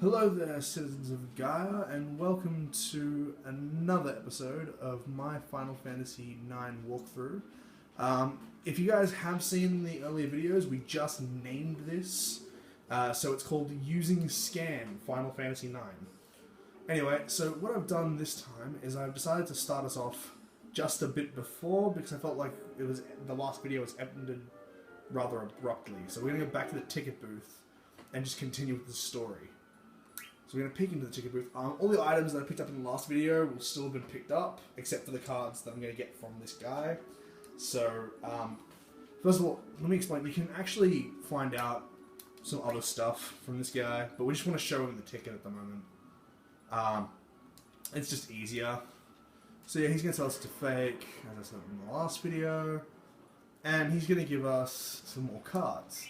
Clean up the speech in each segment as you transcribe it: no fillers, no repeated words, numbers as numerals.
Hello there, citizens of Gaia, and welcome to another episode of my Final Fantasy IX walkthrough. If you guys have seen the earlier videos, we just named this, so it's called Using Scan Final Fantasy IX. Anyway, so what I've done this time is I've decided to start us off just a bit before, because I felt like the last video was ended rather abruptly. So we're going to go back to the ticket booth and just continue with the story. So we're going to peek into the ticket booth. All the items that I picked up in the last video will still have been picked up, except for the cards that I'm going to get from this guy. So, first of all, let me explain. You can actually find out some other stuff from this guy, but we just want to show him the ticket at the moment. It's just easier. So yeah, he's going to tell us to fake, as I said in the last video, and he's going to give us some more cards.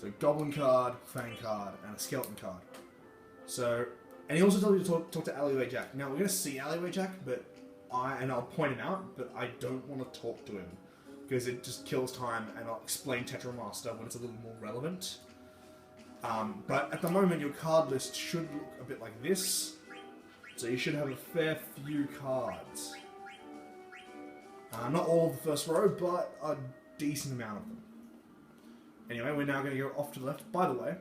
So Goblin card, Fang card, and a Skeleton card. So, and he also told you to talk to Alleyway Jack. Now, we're going to see Alleyway Jack, but I'll point him out, but I don't want to talk to him, because it just kills time, and I'll explain Tetramaster when it's a little more relevant. But at the moment, your card list should look a bit like this. So you should have a fair few cards. Not all of the first row, but a decent amount of them. Anyway, we're now going to go off to the left. By the way,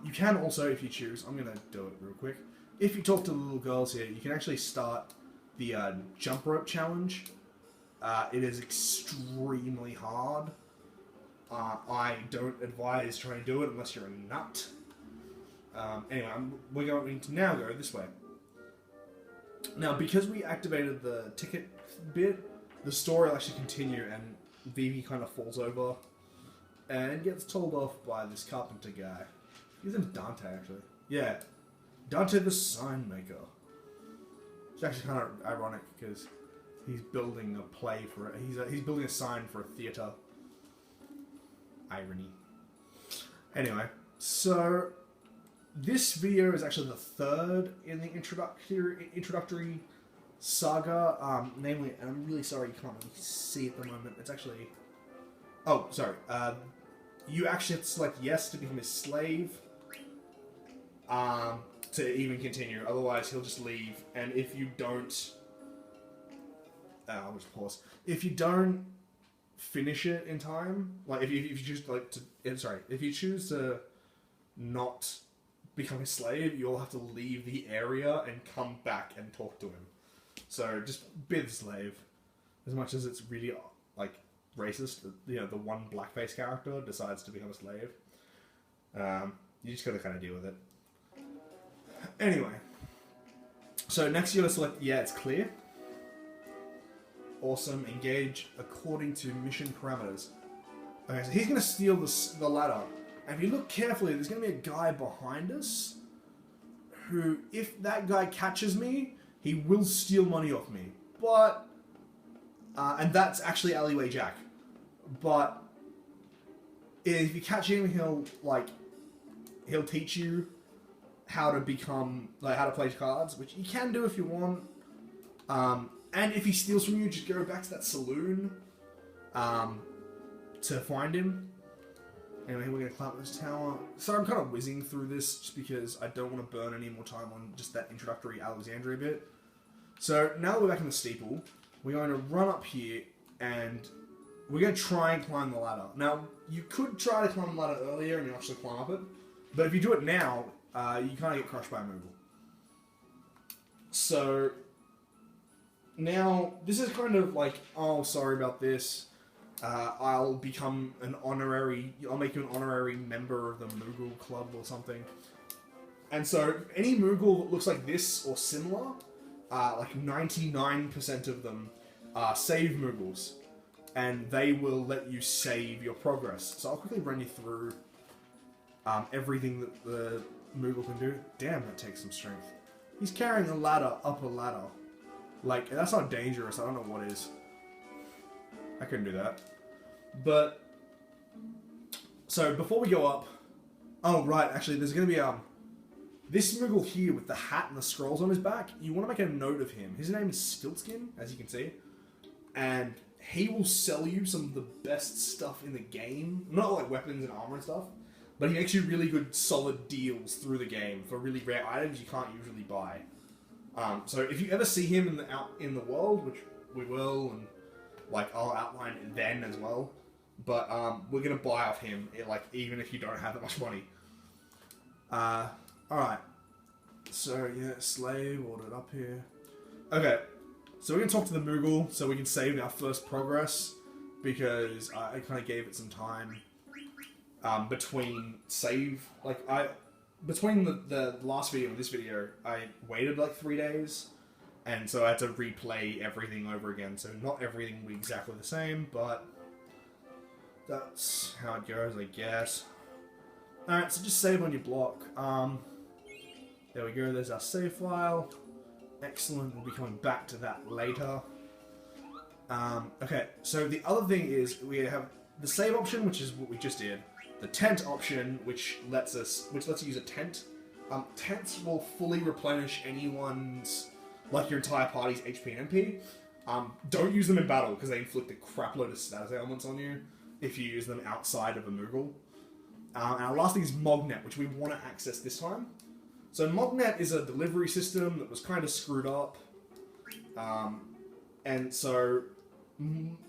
you can also, if you choose, I'm going to do it real quick. If you talk to the little girls here, you can actually start the jump rope challenge. It is extremely hard. I don't advise trying to do it unless you're a nut. Anyway, we're going to now go this way. Now, because we activated the ticket bit, the story will actually continue, and Vivi kind of falls over and gets told off by this carpenter guy. His name's Dante, actually. Yeah, Dante the Sign Maker. It's actually kind of ironic because he's building a play for it. He's building a sign for a theater. Irony. Anyway, so this video is actually the third in the introductory saga. Namely, and I'm really sorry you can't really see at the moment. It's actually... Oh, sorry. You actually have to select yes to become his slave. To even continue. Otherwise, he'll just leave. And if you don't... I'll just pause. If you don't finish it in time, like if you choose if you choose to not become a slave, you'll have to leave the area and come back and talk to him. So just be the slave. As much as it's really like racist, the one blackface character decides to become a slave. You just gotta kind of deal with it. Anyway, so next you gotta select yeah, it's clear. Awesome. Engage according to mission parameters. Okay, so he's gonna steal the ladder, and if you look carefully, there's gonna be a guy behind us who, if that guy catches me, he will steal money off me. But and that's actually Alleyway Jack. But if you catch him, he'll teach you how to play cards, which you can do if you want. And if he steals from you, just go back to that saloon to find him. Anyway, we're going to climb this tower. So I'm kind of whizzing through this just because I don't want to burn any more time on just that introductory Alexandria bit. So now that we're back in the steeple, we're going to run up here and we're going to try and climb the ladder. Now, you could try to climb the ladder earlier and you actually climb up it. But if you do it now, you kind of get crushed by a Moogle. So now, this is kind of like, oh, sorry about this. I'll make you an honorary member of the Moogle Club or something. And so, any Moogle that looks like this or similar, like 99% of them are save Moogles. And they will let you save your progress. So I'll quickly run you through everything that the Moogle can do. Damn, that takes some strength. He's carrying a ladder up a ladder. Like, that's not dangerous. I don't know what is. I couldn't do that. But, so before we go up, oh right, actually there's going to be this Moogle here with the hat and the scrolls on his back. You want to make a note of him. His name is Stiltskin, as you can see. And he will sell you some of the best stuff in the game. Not like weapons and armor and stuff, but he makes you really good, solid deals through the game for really rare items you can't usually buy. So if you ever see him out in the world, which we will, and like I'll outline it then as well, but we're gonna buy off him, like even if you don't have that much money. All right. So yeah, slave ordered up here. Okay, so we're gonna talk to the Moogle so we can save our first progress because I kind of gave it some time between between the last video and this video, I waited like 3 days, and so I had to replay everything over again. So not everything will be exactly the same, but that's how it goes, I guess. All right, so just save on your block. There we go. There's our save file. Excellent. We'll be coming back to that later. Okay, so the other thing is we have the save option, which is what we just did. The tent option, which lets you use a tent. Tents will fully replenish anyone's, like your entire party's HP and MP. Don't use them in battle because they inflict a crap load of status ailments on you if you use them outside of a Moogle. And our last thing is Mognet, which we want to access this time. So Mognet is a delivery system that was kind of screwed up. And so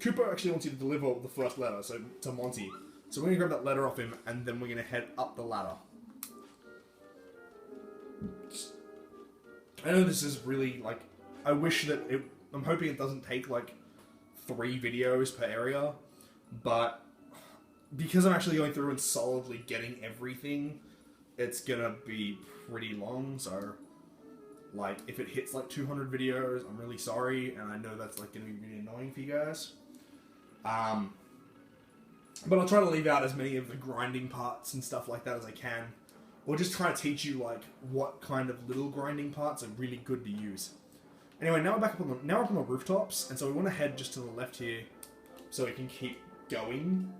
Cooper actually wants you to deliver the first letter, so to Monty. So we're going to grab that letter off him, and then we're going to head up the ladder. I know this is really, like, I wish that I'm hoping it doesn't take, like, 3 videos per area, but because I'm actually going through and solidly getting everything, it's going to be pretty long, so, like, if it hits, like, 200 videos, I'm really sorry, and I know that's, like, going to be really annoying for you guys. But I'll try to leave out as many of the grinding parts and stuff like that as I can. Or just try to teach you, like, what kind of little grinding parts are really good to use. Anyway, now we're back up on the rooftops, and so we want to head just to the left here so we can keep going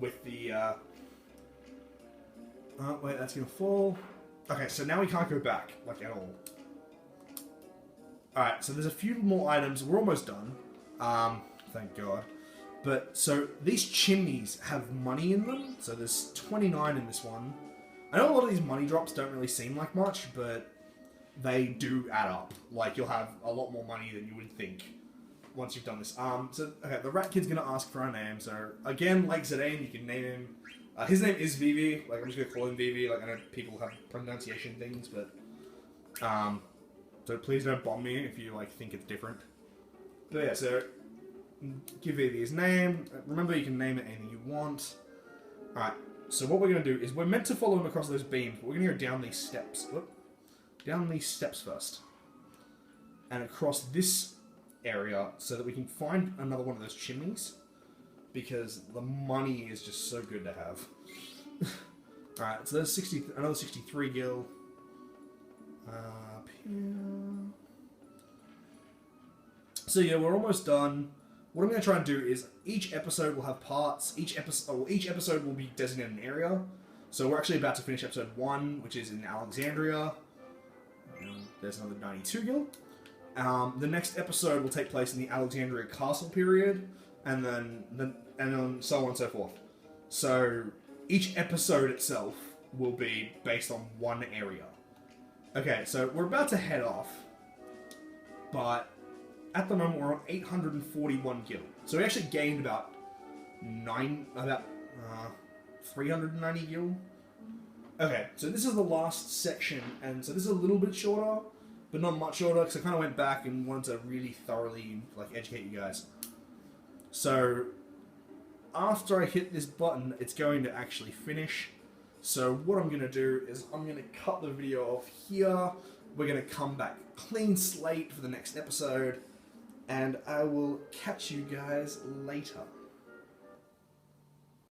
with the, oh, wait, that's going to fall. Okay, so now we can't go back, like, at all. Alright, so there's a few more items. We're almost done. Thank God. But, so, these chimneys have money in them. So there's 29 in this one. I know a lot of these money drops don't really seem like much, but they do add up. Like, you'll have a lot more money than you would think once you've done this. So, okay, the rat kid's gonna ask for our name. So, again, like Zidane, you can name him. His name is Vivi. Like, I'm just gonna call him Vivi. Like, I know people have pronunciation things, but... so please don't bomb me if you, like, think it's different. But yeah, so... give Vivi his name. Remember, you can name it anything you want. Alright, so what we're going to do is we're meant to follow him across those beams, but we're going to go down these steps. Whoop. Down these steps first. And across this area so that we can find another one of those chimneys. Because the money is just so good to have. Alright, so there's another 63 gil. Up here. So yeah, we're almost done. What I'm going to try and do is each episode will have parts. Each episode will be designated an area. So we're actually about to finish episode 1, which is in Alexandria. There's another 92 gil. The next episode will take place in the Alexandria Castle period, and then so on and so forth. So each episode itself will be based on one area. Okay, so we're about to head off, but at the moment we're on 841 gil. So we actually gained about 390 gil. Okay, so this is the last section, and so this is a little bit shorter, but not much shorter, because I kind of went back and wanted to really thoroughly educate you guys. So after I hit this button, it's going to actually finish. So what I'm going to do is I'm going to cut the video off here. We're going to come back clean slate for the next episode, and I will catch you guys later.